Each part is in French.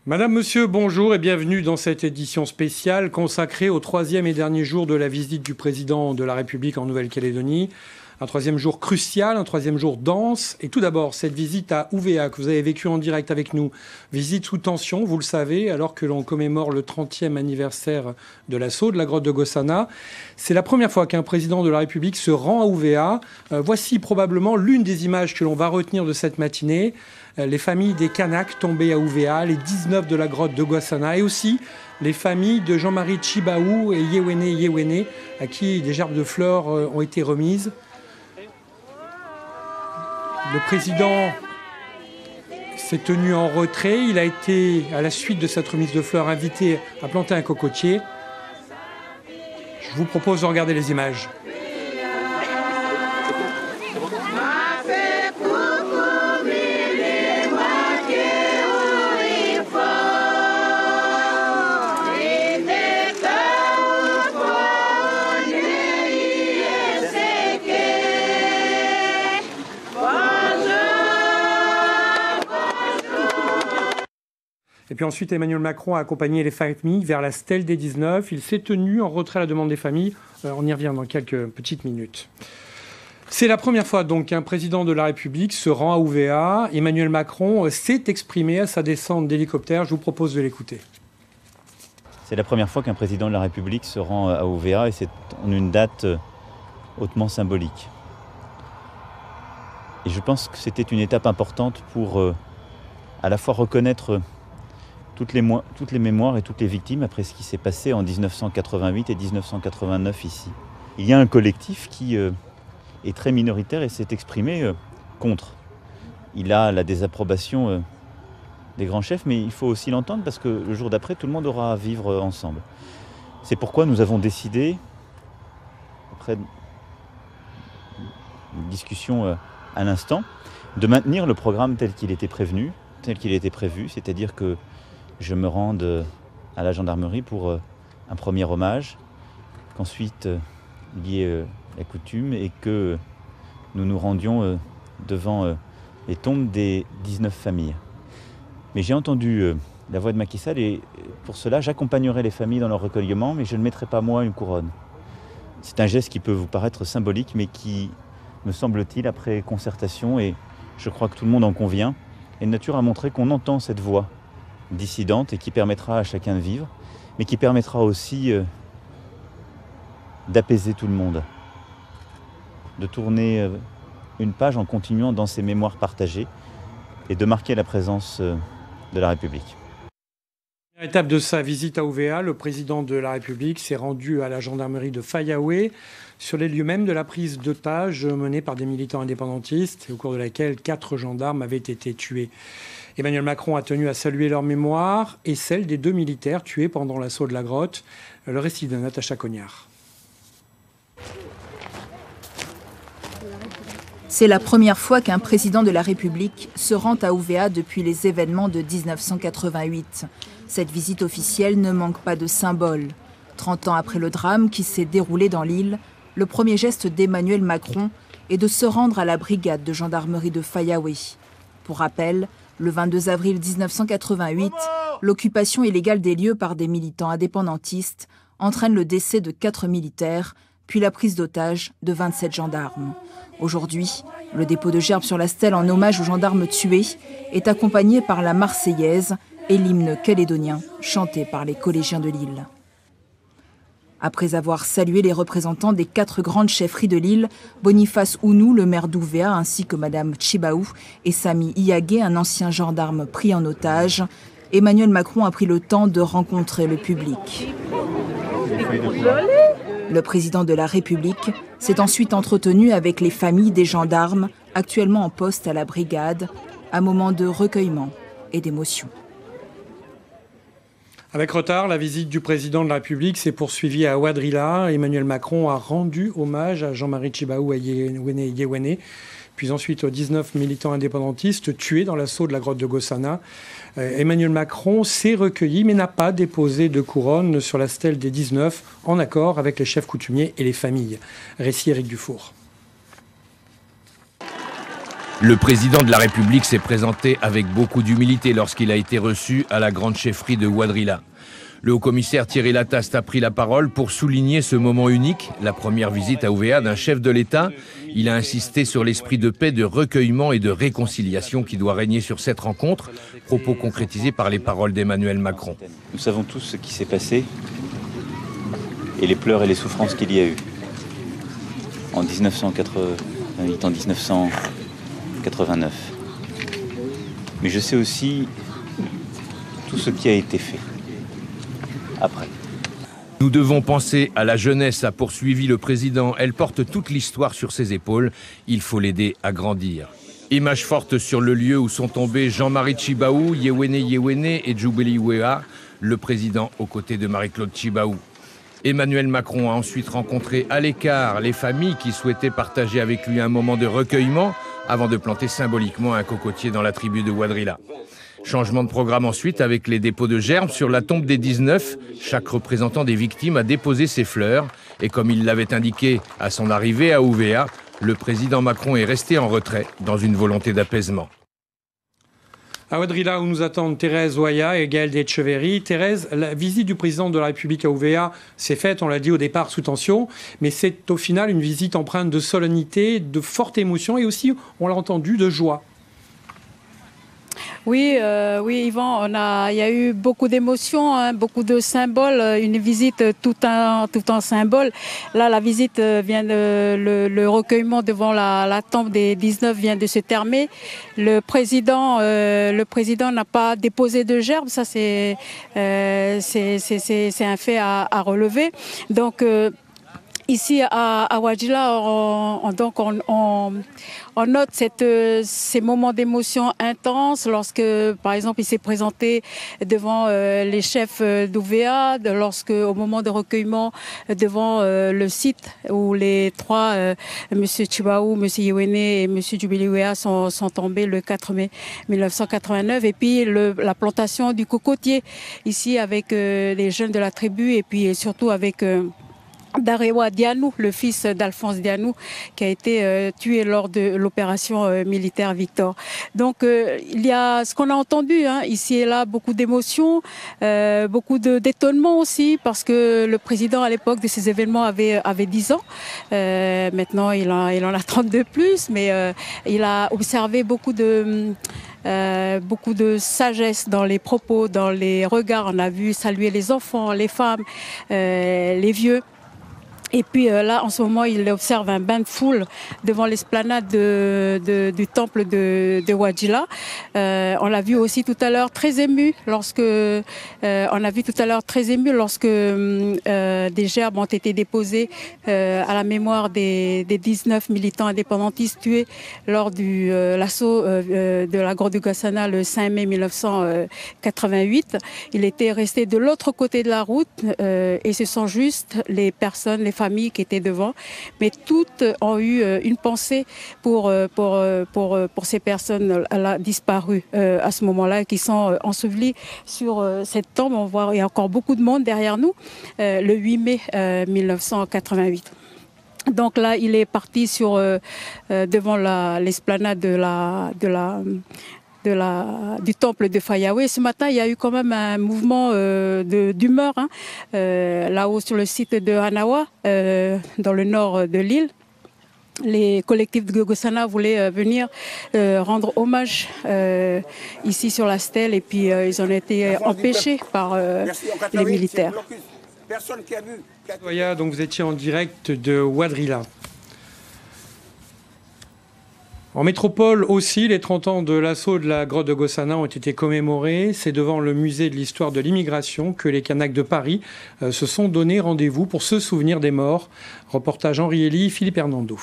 Madame, Monsieur, bonjour et bienvenue dans cette édition spéciale consacrée au troisième et dernier jour de la visite du président de la République en Nouvelle-Calédonie. Un troisième jour crucial, un troisième jour dense. Et tout d'abord, cette visite à Ouvéa que vous avez vécue en direct avec nous. Visite sous tension, vous le savez, alors que l'on commémore le 30e anniversaire de l'assaut de la grotte de Gossana. C'est la première fois qu'un président de la République se rend à Ouvéa. Voici probablement l'une des images que l'on va retenir de cette matinée. Les familles des Kanaks tombés à Ouvéa, les 19 de la grotte de Gossana et aussi les familles de Jean-Marie Tjibaou et Yewene, à qui des gerbes de fleurs ont été remises. Le président s'est tenu en retrait. Il a été, à la suite de cette remise de fleurs, invité à planter un cocotier. Je vous propose de regarder les images. Et puis ensuite, Emmanuel Macron a accompagné les familles vers la stèle des 19. Il s'est tenu en retrait à la demande des familles. On y revient dans quelques petites minutes. C'est la première fois donc qu'un président de la République se rend à Ouvéa. Emmanuel Macron s'est exprimé à sa descente d'hélicoptère. Je vous propose de l'écouter. C'est la première fois qu'un président de la République se rend à Ouvéa et c'est en une date hautement symbolique. Et je pense que c'était une étape importante pour à la fois reconnaître toutes les mémoires et toutes les victimes après ce qui s'est passé en 1988 et 1989 ici. Il y a un collectif qui est très minoritaire et s'est exprimé contre. Il a la désapprobation des grands chefs, mais il faut aussi l'entendre parce que le jour d'après, tout le monde aura à vivre ensemble. C'est pourquoi nous avons décidé, après une discussion à l'instant, de maintenir le programme tel qu'il était prévu, c'est-à-dire que je me rende à la gendarmerie pour un premier hommage, qu'ensuite il y ait la coutume et que nous nous rendions devant les tombes des 19 familles. Mais j'ai entendu la voix de Macky Sall et pour cela j'accompagnerai les familles dans leur recueillement, mais je ne mettrai pas moi une couronne. C'est un geste qui peut vous paraître symbolique, mais qui, me semble-t-il, après concertation, et je crois que tout le monde en convient, est de nature à montrer qu'on entend cette voix dissidente et qui permettra à chacun de vivre, mais qui permettra aussi d'apaiser tout le monde, de tourner une page en continuant dans ces mémoires partagées et de marquer la présence de la République. Première étape de sa visite à Ouvéa, le président de la République s'est rendu à la gendarmerie de Fayaoué, sur les lieux mêmes de la prise d'otages menée par des militants indépendantistes, au cours de laquelle 4 gendarmes avaient été tués. Emmanuel Macron a tenu à saluer leur mémoire et celle des 2 militaires tués pendant l'assaut de la grotte. Le récit de Natacha Cognard. C'est la première fois qu'un président de la République se rend à Ouvéa depuis les événements de 1988. Cette visite officielle ne manque pas de symbole. 30 ans après le drame qui s'est déroulé dans l'île, le premier geste d'Emmanuel Macron est de se rendre à la brigade de gendarmerie de Fayaoué. Pour rappel, le 22 avril 1988, l'occupation illégale des lieux par des militants indépendantistes entraîne le décès de 4 militaires, puis la prise d'otage de 27 gendarmes. Aujourd'hui, le dépôt de gerbes sur la stèle en hommage aux gendarmes tués est accompagné par la Marseillaise et l'hymne calédonien chanté par les collégiens de l'île. Après avoir salué les représentants des 4 grandes chefferies de l'île, Boniface Ounou, le maire d'Ouvéa, ainsi que Madame Tjibaou et Sami Iyagé, un ancien gendarme pris en otage, Emmanuel Macron a pris le temps de rencontrer le public. Le président de la République s'est ensuite entretenu avec les familles des gendarmes actuellement en poste à la brigade, un moment de recueillement et d'émotion. Avec retard, la visite du président de la République s'est poursuivie à Ouadrilla. Emmanuel Macron a rendu hommage à Jean-Marie Tjibaou et Yewene, puis ensuite aux 19 militants indépendantistes tués dans l'assaut de la grotte de Gossana. Emmanuel Macron s'est recueilli mais n'a pas déposé de couronne sur la stèle des 19 en accord avec les chefs coutumiers et les familles. Récit Éric Dufour. Le président de la République s'est présenté avec beaucoup d'humilité lorsqu'il a été reçu à la grande chefferie de Ouadrilla. Le haut-commissaire Thierry Lataste a pris la parole pour souligner ce moment unique, la première visite à Ouvéa d'un chef de l'État. Il a insisté sur l'esprit de paix, de recueillement et de réconciliation qui doit régner sur cette rencontre, propos concrétisés par les paroles d'Emmanuel Macron. Nous savons tous ce qui s'est passé et les pleurs et les souffrances qu'il y a eu en 1988, en 1989. Mais je sais aussi tout ce qui a été fait après. Nous devons penser à la jeunesse, a poursuivi le président. Elle porte toute l'histoire sur ses épaules. Il faut l'aider à grandir. Image forte sur le lieu où sont tombés Jean-Marie Tjibaou, Yewene et Djoubeli Wea, le président aux côtés de Marie-Claude Tjibaou. Emmanuel Macron a ensuite rencontré à l'écart les familles qui souhaitaient partager avec lui un moment de recueillement avant de planter symboliquement un cocotier dans la tribu de Ouadrilla. Changement de programme ensuite avec les dépôts de gerbes sur la tombe des 19. Chaque représentant des victimes a déposé ses fleurs. Et comme il l'avait indiqué à son arrivée à Ouvéa, le président Macron est resté en retrait dans une volonté d'apaisement. À Ouadrilla, où nous attendent Thérèse Ouaya et Gaël Etcheverry. Thérèse, la visite du président de la République à Ouvéa s'est faite, on l'a dit au départ, sous tension. Mais c'est au final une visite empreinte de solennité, de forte émotion et aussi, on l'a entendu, de joie. Oui, Yvan, il y a eu beaucoup d'émotions, hein, beaucoup de symboles, une visite tout un symbole. Là, la visite le recueillement devant la tombe des 19 vient de se terminer. Le président n'a pas déposé de gerbes, ça c'est un fait à relever. Donc ici à Ouadrilla, on note ces moments d'émotion intenses lorsque, par exemple, il s'est présenté devant les chefs d'Ouvéa, lorsque, au moment de recueillement devant le site où les trois, M. Tjibaou, M. Yewene et M. Djoubeli Wea sont tombés le 4 mai 1989, et puis la plantation du cocotier ici avec les jeunes de la tribu et puis surtout avec Darewa Dianou, le fils d'Alphonse Dianou, qui a été tué lors de l'opération militaire Victor. Donc il y a ce qu'on a entendu ici et là, beaucoup d'émotions, beaucoup d'étonnement aussi, parce que le président à l'époque de ces événements avait 10 ans. Maintenant il en a 32 plus, mais il a observé beaucoup de sagesse dans les propos, dans les regards. On a vu saluer les enfants, les femmes, les vieux. Et puis là, en ce moment, il observe un bain de foule devant l'esplanade du temple de Ouadrilla. On l'a vu aussi tout à l'heure très ému lorsque des gerbes ont été déposées à la mémoire des 19 militants indépendantistes tués lors de l'assaut de la Grotte du Gassana le 5 mai 1988. Il était resté de l'autre côté de la route et ce sont juste les personnes, les familles qui étaient devant, mais toutes ont eu une pensée pour ces personnes disparues à ce moment-là, qui sont ensevelies sur cette tombe. On voit, il y a encore beaucoup de monde derrière nous, le 8 mai 1988. Donc là, il est parti devant l'esplanade du temple de Fayaoué. Ce matin, il y a eu quand même un mouvement d'humeur là-haut sur le site de Hanawa, dans le nord de l'île. Les collectifs de Gossana voulaient venir rendre hommage ici sur la stèle, et puis ils ont été empêchés par les militaires. Donc vous étiez en direct de Ouadrilla. En métropole aussi, les 30 ans de l'assaut de la grotte de Gossana ont été commémorés. C'est devant le musée de l'histoire de l'immigration que les Kanaks de Paris se sont donné rendez-vous pour se souvenir des morts. Reportage Henri Elie, Philippe Hernando.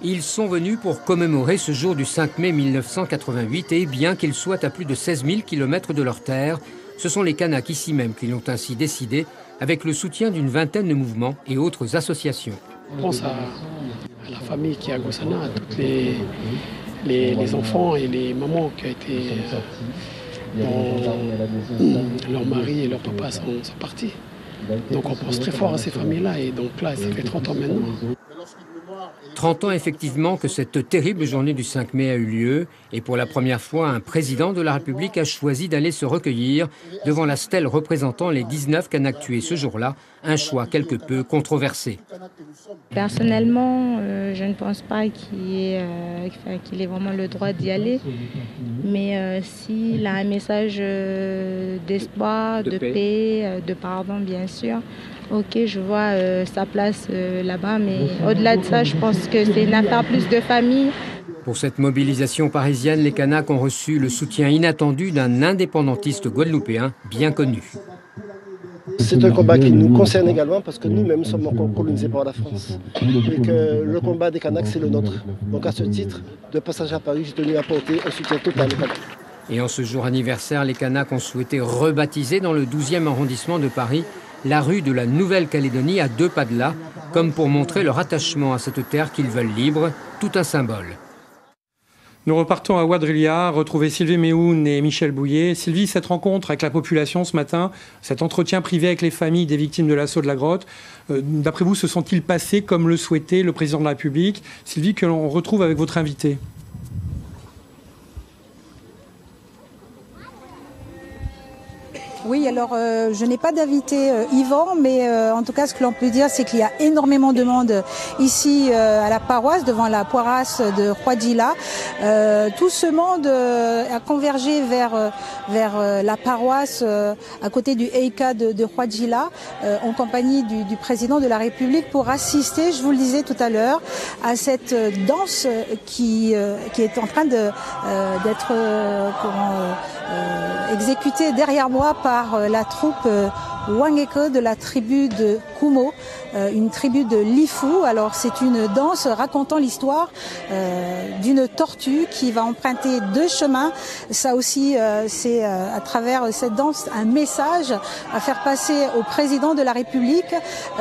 Ils sont venus pour commémorer ce jour du 5 mai 1988 et bien qu'ils soient à plus de 16 000 km de leur terre, ce sont les Kanaks ici même qui l'ont ainsi décidé, avec le soutien d'une vingtaine de mouvements et autres associations. On pense à la famille qui est à Gossana, à tous les enfants et les mamans qui ont été leur mari et leur papa sont partis. Donc on pense très fort à ces familles-là, et donc là ça fait 30 ans maintenant. 30 ans effectivement que cette terrible journée du 5 mai a eu lieu et pour la première fois, un président de la République a choisi d'aller se recueillir devant la stèle représentant les 19 Kanaks tués ce jour-là, un choix quelque peu controversé. Personnellement, je ne pense pas qu'il ait vraiment le droit d'y aller, mais s'il a un message d'espoir, de paix, de pardon bien sûr, ok, je vois sa place là-bas, mais au-delà de ça, je pense que c'est une affaire plus de famille. Pour cette mobilisation parisienne, les Kanaks ont reçu le soutien inattendu d'un indépendantiste guadeloupéen bien connu. C'est un combat qui nous concerne également parce que nous-mêmes sommes encore colonisés par la France. Et que le combat des Kanaks, c'est le nôtre. Donc à ce titre, de passage à Paris, j'ai tenu à apporter un soutien total aux Kanaks. Et en ce jour anniversaire, les Kanaks ont souhaité rebaptiser dans le 12e arrondissement de Paris la rue de la Nouvelle-Calédonie à 2 pas de là, comme pour montrer leur attachement à cette terre qu'ils veulent libre, tout un symbole. Nous repartons à Ouadrilla, retrouver Sylvie Méhoun et Michel Bouillet. Sylvie, cette rencontre avec la population ce matin, cet entretien privé avec les familles des victimes de l'assaut de la grotte, d'après vous, se sont-ils passés comme le souhaitait le président de la République? Sylvie, que l'on retrouve avec votre invité. Oui, alors je n'ai pas d'invité Yvan, mais en tout cas ce que l'on peut dire c'est qu'il y a énormément de monde ici à la paroisse, devant la paroisse de Huadjila. Tout ce monde a convergé vers la paroisse à côté du Eika de Huadjila, en compagnie du président de la République pour assister, je vous le disais tout à l'heure, à cette danse qui est en train d'être exécutée derrière moi par la troupe Wangeko de la tribu de Kumo, une tribu de Lifu. Alors c'est une danse racontant l'histoire d'une tortue qui va emprunter 2 chemins. Ça aussi, c'est à travers cette danse un message à faire passer au président de la République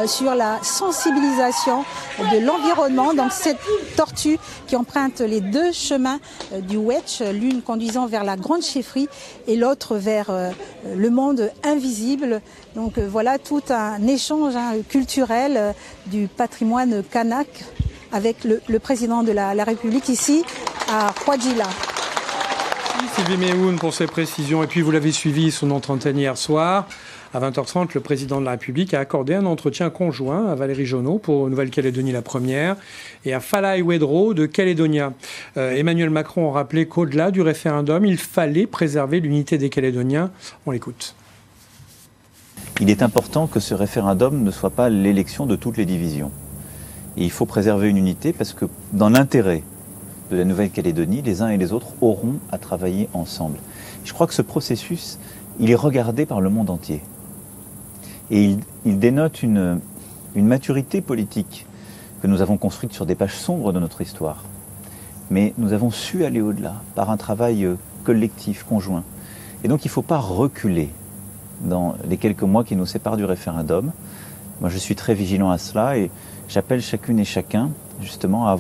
sur la sensibilisation de l'environnement. Donc cette tortue qui emprunte les 2 chemins du Wetch, l'une conduisant vers la grande chefferie et l'autre vers le monde invisible. Donc voilà tout un échange culturel du patrimoine kanak avec le président de la République ici à Huadjila. Sylvie Méhoun pour ces précisions. Et puis vous l'avez suivi son entretien hier soir. À 20h30, le président de la République a accordé un entretien conjoint à Valérie Jonot pour Nouvelle-Calédonie la première et à Fallaye Wedro de Calédonia. Emmanuel Macron a rappelé qu'au-delà du référendum, il fallait préserver l'unité des Calédoniens. On l'écoute. Il est important que ce référendum ne soit pas l'élection de toutes les divisions. Et il faut préserver une unité parce que dans l'intérêt de la Nouvelle-Calédonie, les uns et les autres auront à travailler ensemble. Je crois que ce processus, il est regardé par le monde entier. Et il dénote une maturité politique que nous avons construite sur des pages sombres de notre histoire. Mais nous avons su aller au-delà par un travail collectif, conjoint. Et donc il ne faut pas reculer dans les quelques mois qui nous séparent du référendum. Moi je suis très vigilant à cela et j'appelle chacune et chacun justement à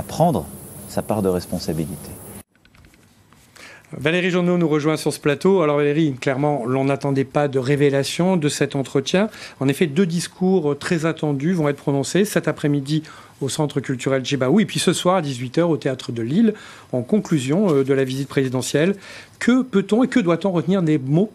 prendre sa part de responsabilité. Valérie Jonot nous rejoint sur ce plateau. Alors Valérie, clairement, l'on n'attendait pas de révélation de cet entretien. En effet, 2 discours très attendus vont être prononcés cet après-midi au Centre culturel Djibaou et puis ce soir à 18h au Théâtre de Lille, en conclusion de la visite présidentielle. Que peut-on et que doit-on retenir des mots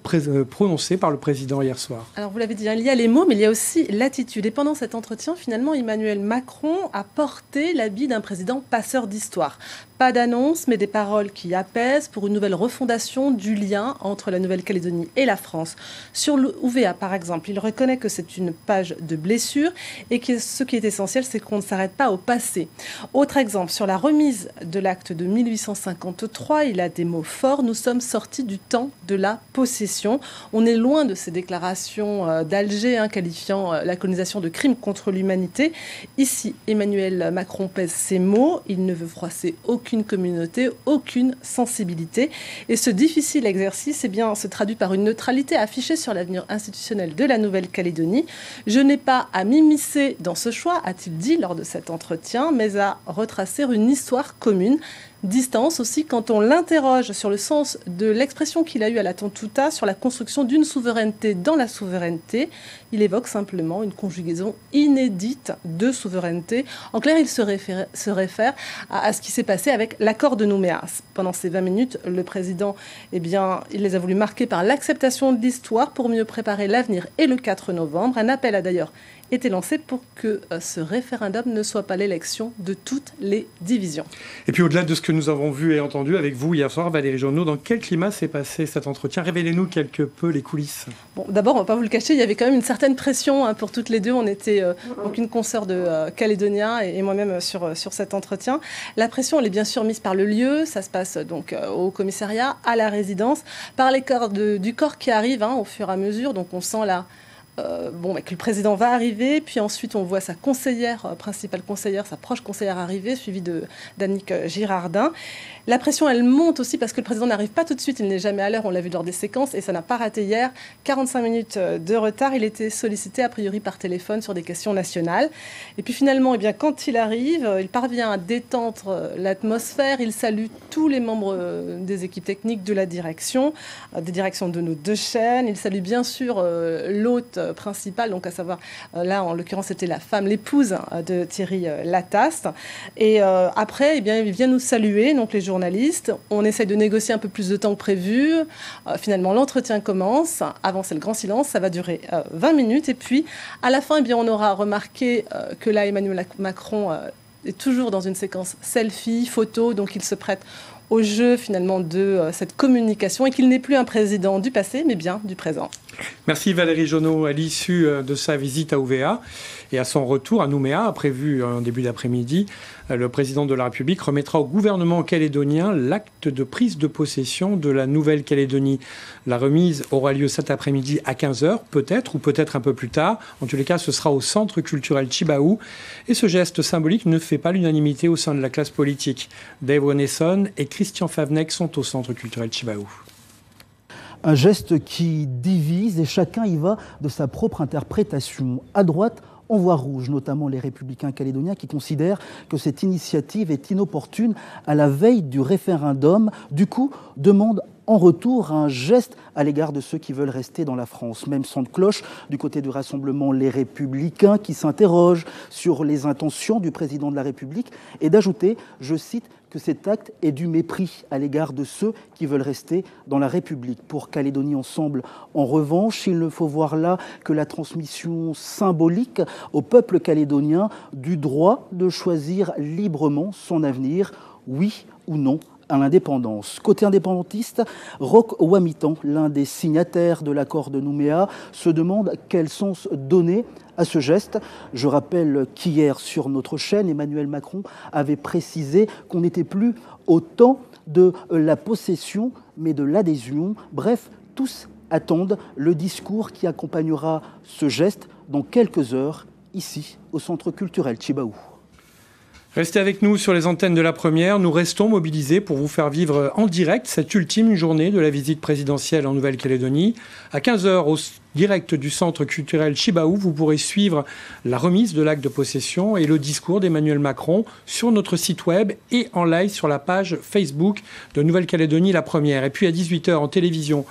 prononcés par le président hier soir? Alors vous l'avez dit, il y a les mots, mais il y a aussi l'attitude. Et pendant cet entretien, finalement, Emmanuel Macron a porté l'habit d'un président passeur d'histoire. Pas d'annonce, mais des paroles qui apaisent pour une nouvelle refondation du lien entre la Nouvelle-Calédonie et la France. Sur l'UVA, par exemple, il reconnaît que c'est une page de blessure et que ce qui est essentiel, c'est qu'on ne s'arrête pas au passé. Autre exemple, sur la remise de l'acte de 1853, il a des mots forts. Nous sommes sortis du temps de la possession. On est loin de ces déclarations d'Alger qualifiant la colonisation de crime contre l'humanité. Ici, Emmanuel Macron pèse ses mots. Il ne veut froisser aucune communauté, aucune sensibilité. Et ce difficile exercice se traduit par une neutralité affichée sur l'avenir institutionnel de la Nouvelle-Calédonie. Je n'ai pas à m'immiscer dans ce choix, a-t-il dit lors de cet entretien, mais à retracer une histoire commune. Distance aussi quand on l'interroge sur le sens de l'expression qu'il a eue à la Tontuta sur la construction d'une souveraineté dans la souveraineté. Il évoque simplement une conjugaison inédite de souveraineté. En clair, il se réfère à ce qui s'est passé avec l'accord de Nouméa. Pendant ces 20 minutes, le président, il les a voulu marquer par l'acceptation de l'histoire pour mieux préparer l'avenir et le 4 novembre. Un appel a d'ailleurs été lancé pour que ce référendum ne soit pas l'élection de toutes les divisions. Et puis au-delà de ce que nous avons vu et entendu avec vous hier soir, Valérie Jonot, dans quel climat s'est passé cet entretien? Révélez-nous quelque peu les coulisses. Bon, d'abord, on ne va pas vous le cacher, il y avait quand même une certaine pression pour toutes les deux. On était donc une consoeur de Calédoniens et moi-même sur cet entretien. La pression, elle est bien sûr mise par le lieu. Ça se passe donc au commissariat, à la résidence, par les corps du corps qui arrivent au fur et à mesure. Donc on sent là que le président va arriver, puis ensuite on voit sa conseillère, principale conseillère, sa proche conseillère arriver, suivie d'Annick Girardin. La pression, elle monte aussi parce que le président n'arrive pas tout de suite, il n'est jamais à l'heure, on l'a vu lors des séquences, et ça n'a pas raté hier. 45 minutes de retard, il était sollicité a priori par téléphone sur des questions nationales. Et puis finalement, quand il arrive, il parvient à détendre l'atmosphère, il salue tous les membres des équipes techniques de la direction, des directions de nos deux chaînes, il salue bien sûr l'hôte principale, donc à savoir, là en l'occurrence c'était la femme, l'épouse de Thierry Lataste. Et après, il vient nous saluer, donc les journalistes. On essaye de négocier un peu plus de temps que prévu. Finalement, l'entretien commence. Avant, c'est le grand silence. Ça va durer 20 minutes. Et puis, à la fin, on aura remarqué que là, Emmanuel Macron est toujours dans une séquence selfie, photo. Donc, il se prête au jeu, finalement, de cette communication et qu'il n'est plus un président du passé, mais bien du présent. Merci Valérie Jonot. À l'issue de sa visite à Ouvéa et à son retour à Nouméa, prévu en début d'après-midi, le président de la République remettra au gouvernement calédonien l'acte de prise de possession de la Nouvelle-Calédonie. La remise aura lieu cet après-midi à 15h, peut-être, ou peut-être un peu plus tard. En tous les cas, ce sera au Centre culturel Chibaou. Et ce geste symbolique ne fait pas l'unanimité au sein de la classe politique. Dave Wonnesson et Christian Favnek sont au Centre culturel Chibaou. Un geste qui divise et chacun y va de sa propre interprétation. À droite, on voit rouge, notamment les républicains calédoniens qui considèrent que cette initiative est inopportune à la veille du référendum. Du coup, demandent en retour un geste à l'égard de ceux qui veulent rester dans la France. Même son de cloche du côté du Rassemblement Les Républicains qui s'interrogent sur les intentions du président de la République et d'ajouter, je cite, que cet acte est du mépris à l'égard de ceux qui veulent rester dans la République. Pour Calédonie Ensemble, en revanche, il ne faut voir là que la transmission symbolique au peuple calédonien du droit de choisir librement son avenir, oui ou non à l'indépendance. Côté indépendantiste, Roch Ouamitan, l'un des signataires de l'accord de Nouméa, se demande quel sens donner à ce geste. Je rappelle qu'hier, sur notre chaîne, Emmanuel Macron avait précisé qu'on n'était plus au temps de la possession, mais de l'adhésion. Bref, tous attendent le discours qui accompagnera ce geste dans quelques heures, ici, au Centre culturel Chibaou. Restez avec nous sur les antennes de la Première. Nous restons mobilisés pour vous faire vivre en direct cette ultime journée de la visite présidentielle en Nouvelle-Calédonie. À 15h, au direct du Centre culturel Chibaou, vous pourrez suivre la remise de l'acte de possession et le discours d'Emmanuel Macron sur notre site web et en live sur la page Facebook de Nouvelle-Calédonie La Première. Et puis à 18h en télévision,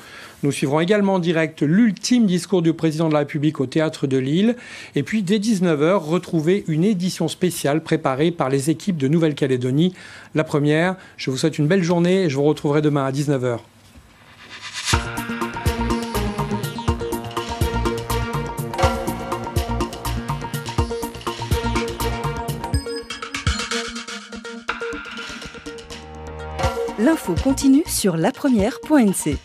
nous suivrons également en direct l'ultime discours du président de la République au Théâtre de Lille. Et puis dès 19h, retrouvez une édition spéciale préparée par les équipes de Nouvelle-Calédonie La Première. Je vous souhaite une belle journée et je vous retrouverai demain à 19h. L'info continue sur lapremière.nc.